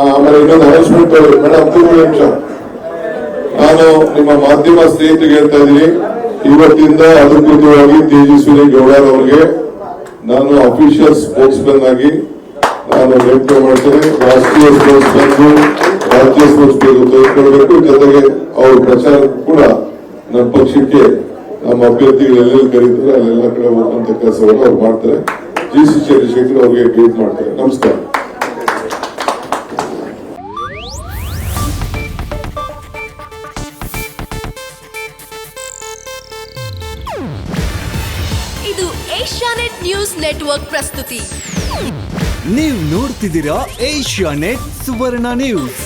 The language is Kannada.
ಆಮೇಲೆ ಇನ್ನೊಂದು ಅನೌನ್ಸ್ಮೆಂಟ್ ಮೇಡಮ್ ನಿಮಿಷ ನಾನು ನಿಮ್ಮ ಮಾಧ್ಯಮ ಸ್ನೇಹಿತರಿಗೆ ಹೇಳ್ತಾ ಇದ್ದೀನಿ, ಇವತ್ತಿಂದ ಅಧಿಕೃತವಾಗಿ ತೇಜಸ್ವಿನಿ ಗೌಡರವರಿಗೆ ನಾನು ಅಫಿಷಿಯಲ್ ಸ್ಪೋರ್ಟ್ಸ್ ಮ್ಯಾನ್ ಆಗಿ ನಾನು ನೇಮಕ ಮಾಡ್ತೇನೆ. ರಾಷ್ಟ್ರೀಯ ಸ್ಪೋರ್ಟ್ಸ್ ಮ್ಯಾನ್ ರಾಜ್ಯ ಸ್ಪೋರ್ಟ್ಸ್ ತೆಗೆದುಕೊಳ್ಬೇಕು. ಜೊತೆಗೆ ಅವ್ರ ಪ್ರಚಾರಕ್ಕೂ ಕೂಡ ನಮ್ಮ ಪಕ್ಷಕ್ಕೆ ನಮ್ಮ ಅಭ್ಯರ್ಥಿಗಳು ಎಲ್ಲೆಲ್ಲಿ ಕರೀತಾರೆ ಅಲ್ಲೆಲ್ಲ ಕಡೆ ಹೋಗುವಂತ ಕೆಲಸವನ್ನು ಅವ್ರು ಮಾಡ್ತಾರೆ. GC ಚಂದ್ರಶೇಖರ್ ಅವ್ರಿಗೆ ಭೇಟಿ ಮಾಡ್ತಾರೆ. ನಮಸ್ಕಾರ. ಇದು ಏಷ್ಯಾನೆಟ್ ನ್ಯೂಸ್ ನೆಟ್ವರ್ಕ್ ಪ್ರಸ್ತುತಿ. ನೀವು ನೋಡ್ತಿದ್ದೀರಾ ಏಷ್ಯಾನೆಟ್ ಸುವರ್ಣ ನ್ಯೂಸ್.